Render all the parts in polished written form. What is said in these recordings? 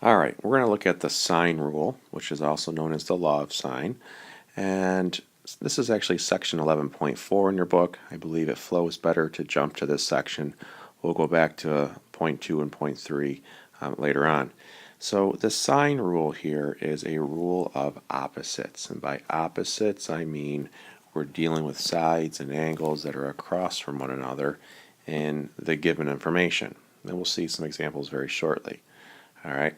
All right, we're going to look at the sine rule, which is also known as the law of sine. And this is actually section 11.4 in your book. I believe it flows better to jump to this section. We'll go back to point 2 and point 3 later on. So the sine rule here is a rule of opposites. And by opposites, I mean we're dealing with sides and angles that are across from one another in the given information. And we'll see some examples very shortly. All right.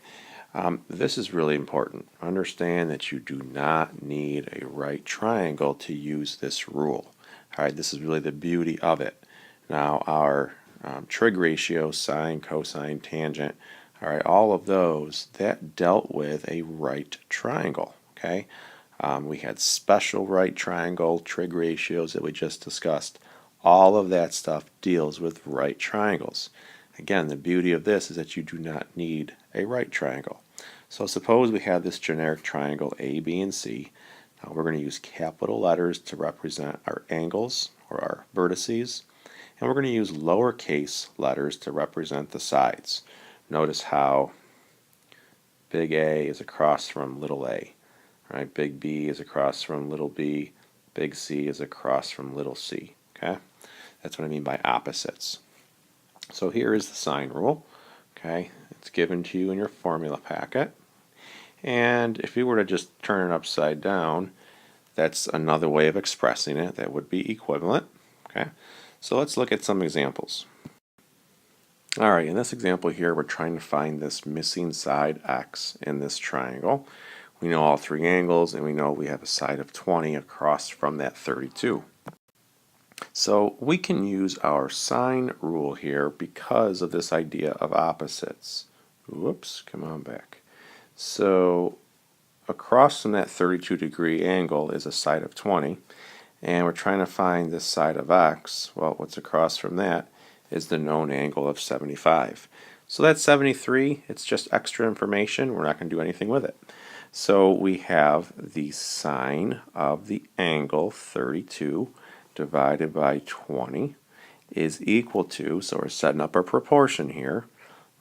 This is really important. Understand that you do not need a right triangle to use this rule. All right, this is really the beauty of it. Now, our trig ratio, sine, cosine, tangent, all right, all of those, that dealt with a right triangle. Okay, we had special right triangle, trig ratios that we just discussed. All of that stuff deals with right triangles. Again, the beauty of this is that you do not need a right triangle. So suppose we have this generic triangle A, B, and C. Now we're going to use capital letters to represent our angles or our vertices, and we're going to use lowercase letters to represent the sides. Notice how big A is across from little a, right? Big B is across from little b, big C is across from little c. Okay, that's what I mean by opposites. So here is the sine rule. Okay, it's given to you in your formula packet. And if you were to just turn it upside down, that's another way of expressing it that would be equivalent. Okay, so let's look at some examples. All right, in this example here, we're trying to find this missing side x in this triangle. We know all three angles, and we know we have a side of 20 across from that 32. So we can use our sine rule here because of this idea of opposites. Whoops, come on back. So across from that 32-degree angle is a side of 20, and we're trying to find this side of x. Well, what's across from that is the known angle of 75. So that's 73. It's just extra information. We're not going to do anything with it. So we have the sine of the angle 32 divided by 20 is equal to, so we're setting up our proportion here.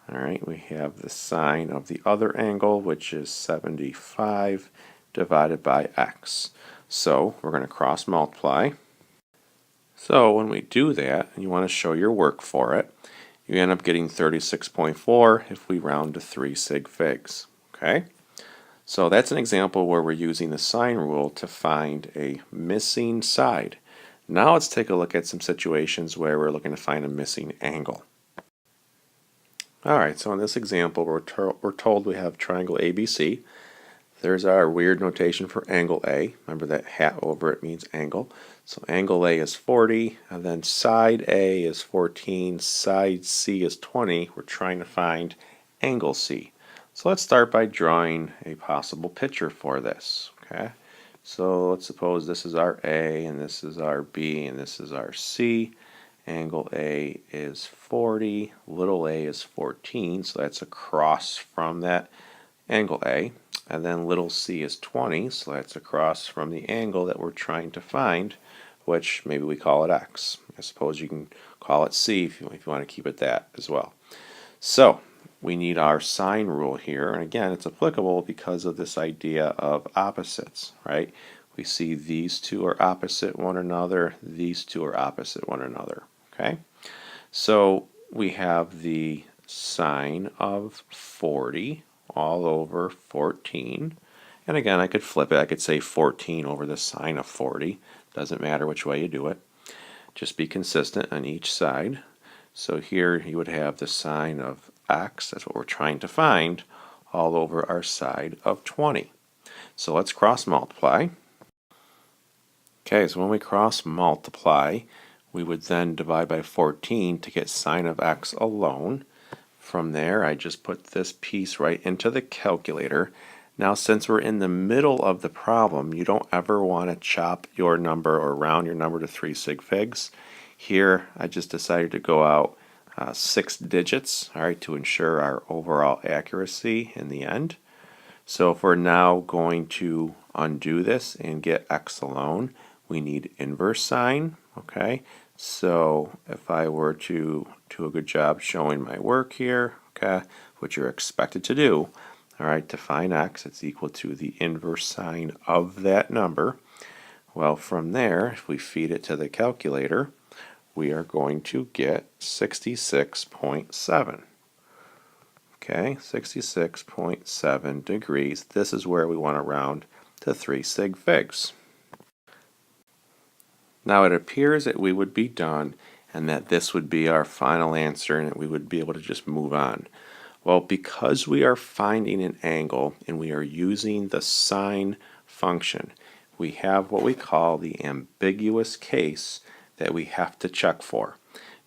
All right, we have the sine of the other angle, which is 75 divided by x. So we're going to cross multiply. So when we do that, and you want to show your work for it, you end up getting 36.4 if we round to 3 sig figs. Okay? So that's an example where we're using the sine rule to find a missing side. Now let's take a look at some situations where we're looking to find a missing angle. Alright, so in this example we're told we have triangle ABC. There's our weird notation for angle A. Remember that hat over it means angle. So angle A is 40, and then side A is 14, side C is 20. We're trying to find angle C. So let's start by drawing a possible picture for this. Okay. So let's suppose this is our A, and this is our B, and this is our C. Angle A is 40, little a is 14, so that's across from that angle A. And then little c is 20, so that's across from the angle that we're trying to find, which maybe we call it x. I suppose you can call it c if you want to keep it that as well. So we need our sine rule here, and again it's applicable because of this idea of opposites, right? We see these two are opposite one another, these two are opposite one another. Okay, so we have the sine of 40 all over 14, and again I could flip it. I could say 14 over the sine of 40. Doesn't matter which way you do it. Just be consistent on each side. So here you would have the sine of x, that's what we're trying to find, all over our side of 20. So let's cross multiply. Okay, so when we cross multiply, we would then divide by 14 to get sine of x alone. From there, I just put this piece right into the calculator. Now, since we're in the middle of the problem, you don't ever want to chop your number or round your number to 3 sig figs. Here, I just decided to go out 6 digits, all right, to ensure our overall accuracy in the end. So if we're now going to undo this and get x alone, we need inverse sine, okay? So if I were to do a good job showing my work here, okay, which you're expected to do, All right, to find x, it's equal to the inverse sine of that number. Well, from there, if we feed it to the calculator, we are going to get 66.7. Okay, 66.7 degrees. This is where we want to round to 3 sig figs. Now it appears that we would be done and that this would be our final answer and that we would be able to just move on. Well, because we are finding an angle and we are using the sine function, we have what we call the ambiguous case that we have to check for.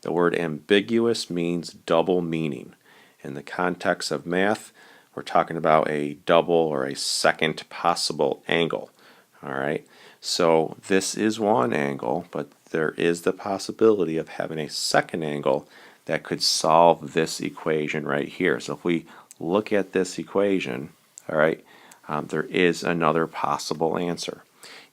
The word ambiguous means double meaning. In the context of math, we're talking about a double or a second possible angle. All right, so this is one angle, but there is the possibility of having a second angle that could solve this equation right here. So if we look at this equation, all right, there is another possible answer.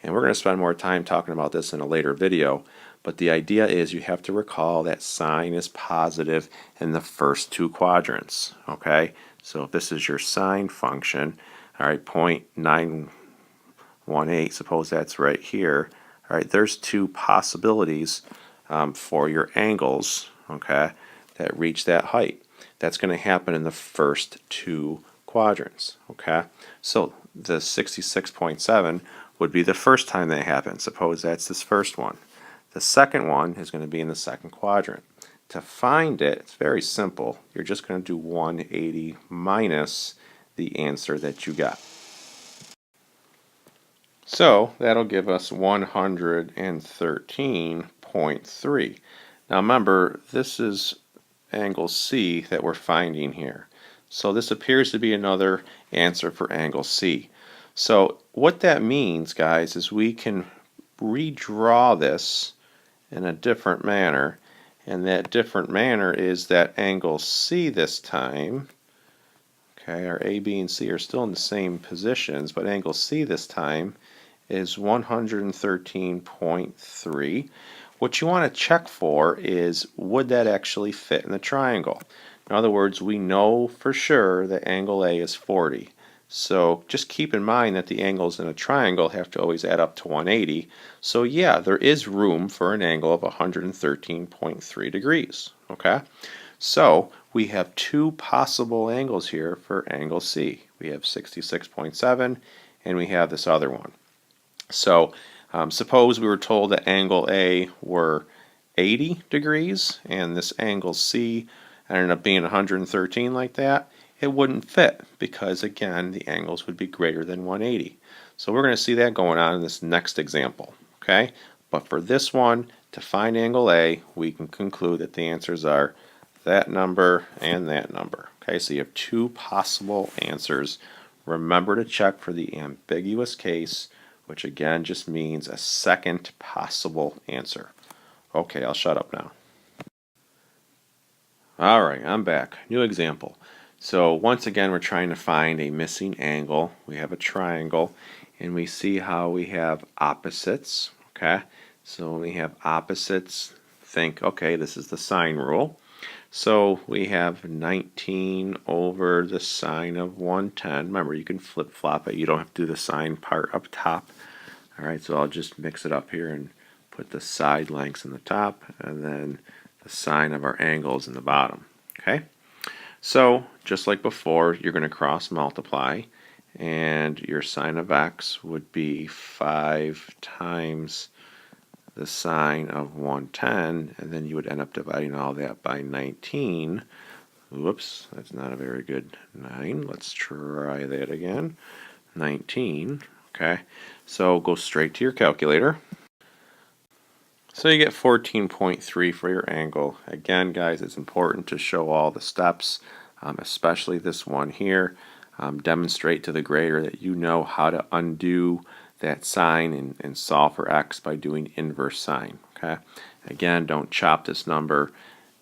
And we're going to spend more time talking about this in a later video, but the idea is you have to recall that sine is positive in the first two quadrants, okay? So if this is your sine function, all right, 0.918, suppose that's right here, all right, there's two possibilities for your angles, okay, that reach that height. That's going to happen in the first two quadrants, okay? So the 66.7 would be the first time that happens. Suppose that's this first one. The second one is going to be in the second quadrant. To find it, it's very simple. You're just going to do 180 minus the answer that you got. So that'll give us 113.3. Now remember, this is angle C that we're finding here. So this appears to be another answer for angle C. So what that means, guys, is we can redraw this in a different manner, and that different manner is that angle C this time. Okay, our A, B, and C are still in the same positions, but angle C this time is 113.3. What you want to check for is, would that actually fit in the triangle? In other words, we know for sure that angle A is 40. So just keep in mind that the angles in a triangle have to always add up to 180. So yeah, there is room for an angle of 113.3 degrees. Okay? So we have two possible angles here for angle C. We have 66.7 and we have this other one. So suppose we were told that angle A were 80 degrees and this angle C ended up being 113 like that. It wouldn't fit because, again, the angles would be greater than 180. So we're going to see that going on in this next example. Okay? But for this one, to find angle A, we can conclude that the answers are that number and that number. Okay, so you have two possible answers. Remember to check for the ambiguous case, which again just means a second possible answer. Okay, I'll shut up now. Alright, I'm back. New example. So once again we're trying to find a missing angle. We have a triangle and we see how we have opposites. Okay, so when we have opposites, think, okay, this is the sine rule. So we have 19 over the sine of 110. Remember, you can flip-flop it. You don't have to do the sine part up top. Alright, so I'll just mix it up here and put the side lengths in the top and then the sine of our angles in the bottom. Okay? So, just like before, you're going to cross multiply, and your sine of x would be 5 times the sine of 110, and then you would end up dividing all that by 19. Whoops, that's not a very good 9. Let's try that again. 19. Okay, so go straight to your calculator. So you get 14.3 for your angle. Again, guys, it's important to show all the steps, especially this one here. Demonstrate to the grader that you know how to undo that sine and solve for x by doing inverse sine. Okay. Again, don't chop this number.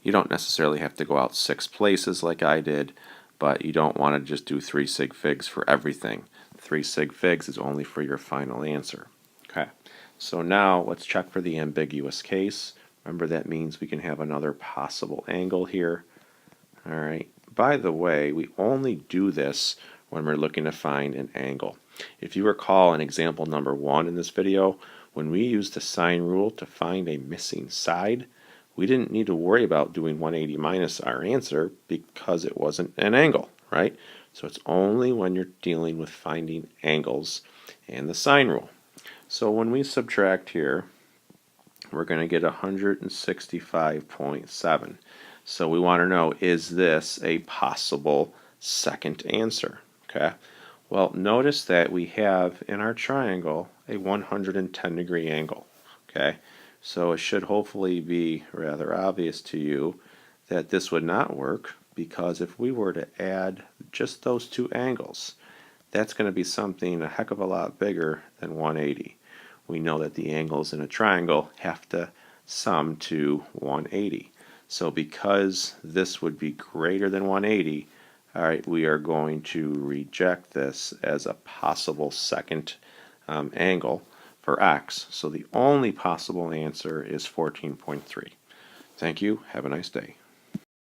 You don't necessarily have to go out 6 places like I did, but you don't want to just do 3 sig figs for everything. 3 sig figs is only for your final answer. Okay. So now let's check for the ambiguous case. Remember, that means we can have another possible angle here. Alright, by the way, we only do this when we're looking to find an angle. If you recall in example number 1 in this video, when we used the sine rule to find a missing side, we didn't need to worry about doing 180 minus our answer because it wasn't an angle, right? So it's only when you're dealing with finding angles and the sine rule. So when we subtract here, we're going to get 165.7. So we want to know, is this a possible second answer? Okay. Well, notice that we have in our triangle a 110 degree angle. Okay. So it should hopefully be rather obvious to you that this would not work, because if we were to add just those two angles, that's going to be something a heck of a lot bigger than 180. We know that the angles in a triangle have to sum to 180. So because this would be greater than 180, all right, we are going to reject this as a possible second angle for x. So the only possible answer is 14.3. Thank you. Have a nice day.